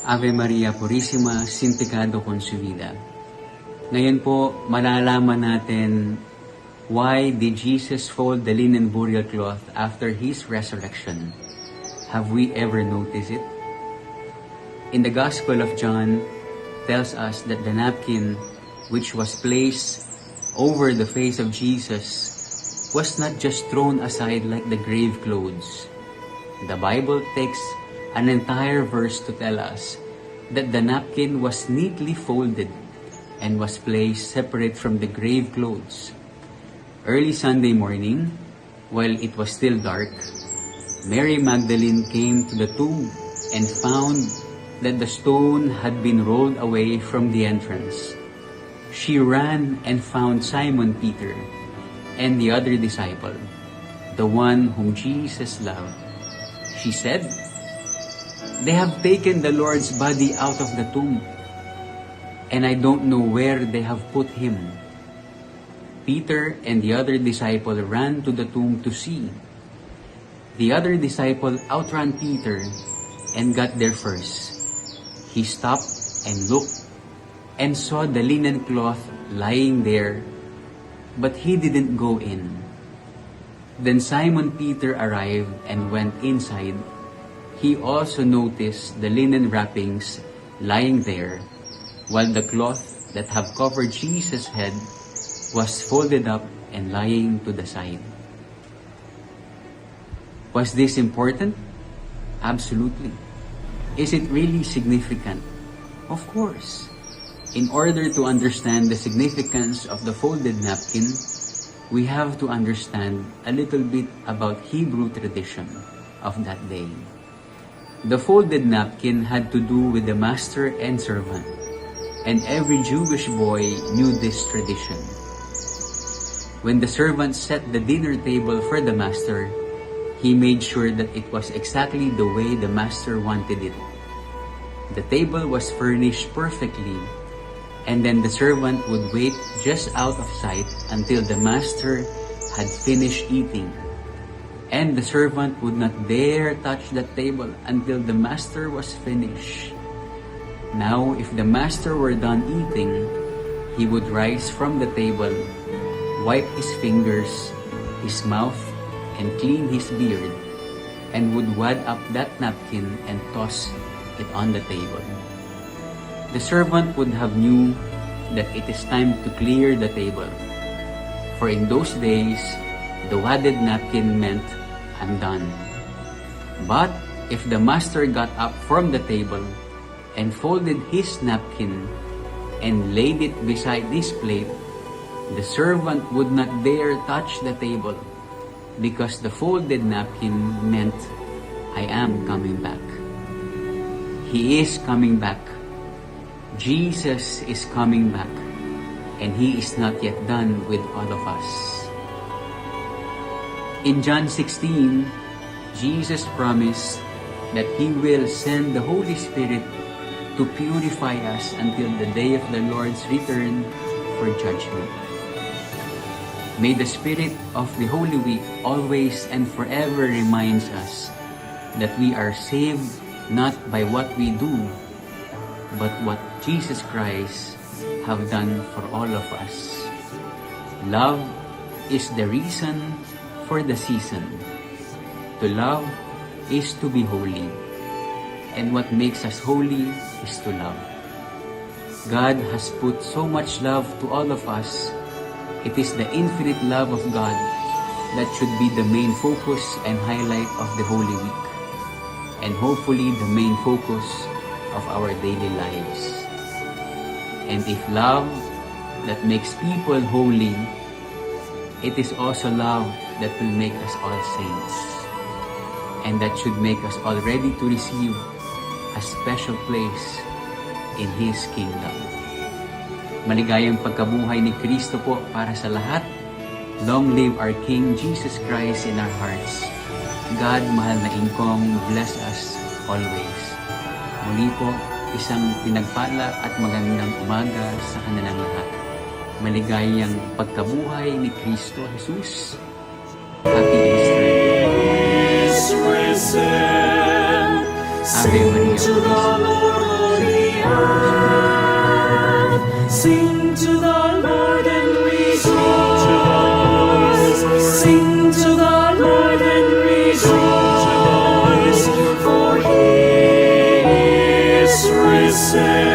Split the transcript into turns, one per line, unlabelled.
Ave Maria Purissima, sin pecado concebida. Ngayon po, malalaman natin why did Jesus fold the linen burial cloth after His resurrection? Have we ever noticed it? In the Gospel of John, tells us that the napkin which was placed over the face of Jesus was not just thrown aside like the grave clothes. The Bible takes an entire verse to tell us that the napkin was neatly folded and was placed separate from the grave clothes. Early Sunday morning, while it was still dark, Mary Magdalene came to the tomb and found that the stone had been rolled away from the entrance. She ran and found Simon Peter and the other disciple, the one whom Jesus loved. She said, "They have taken the Lord's body out of the tomb, and I don't know where they have put Him." Peter and the other disciple ran to the tomb to see. The other disciple outran Peter and got there first. He stopped and looked and saw the linen cloth lying there, but he didn't go in. Then Simon Peter arrived and went inside. He also noticed the linen wrappings lying there, while the cloth that have covered Jesus' head was folded up and lying to the side. Was this important? Absolutely. Is it really significant? Of course. In order to understand the significance of the folded napkin, we have to understand a little bit about Hebrew tradition of that day. The folded napkin had to do with the master and servant, and every Jewish boy knew this tradition. When the servant set the dinner table for the master, he made sure that it was exactly the way the master wanted it. The table was furnished perfectly, and then the servant would wait just out of sight until the master had finished eating. And the servant would not dare touch the table until the master was finished. Now, if the master were done eating, he would rise from the table, wipe his fingers, his mouth, and clean his beard, and would wad up that napkin and toss it on the table. The servant would have knew that it is time to clear the table, for in those days, the wadded napkin meant, "I'm done." But if the master got up from the table and folded his napkin and laid it beside his plate, the servant would not dare touch the table, because the folded napkin meant, "I am coming back." He is coming back. Jesus is coming back, and He is not yet done with all of us. In John 16, Jesus promised that He will send the Holy Spirit to purify us until the day of the Lord's return for judgment. May the Spirit of the Holy Week always and forever reminds us that we are saved not by what we do, but what Jesus Christ have done for all of us. Love is the reason for the season. To love is to be holy, and what makes us holy is to love. God has put so much love to all of us. It is the infinite love of God that should be the main focus and highlight of the Holy Week, and hopefully the main focus of our daily lives. And if love that makes people holy, it is also love that will make us all saints, and that should make us all ready to receive a special place in His kingdom. Maligayang pagkabuhay ni Kristo po para sa lahat. Long live our King Jesus Christ in our hearts. God, mahal na Ingkong, bless us always. Muli po, isang pinagpala at magandang umaga sa kanilang lahat. Maligayang pagkabuhay ni Kristo Jesus. Happy Easter. Ave Maria.
to the Lord, all the earth. Sing to the Lord and rejoice. Sing to the Lord and rejoice. For he is risen.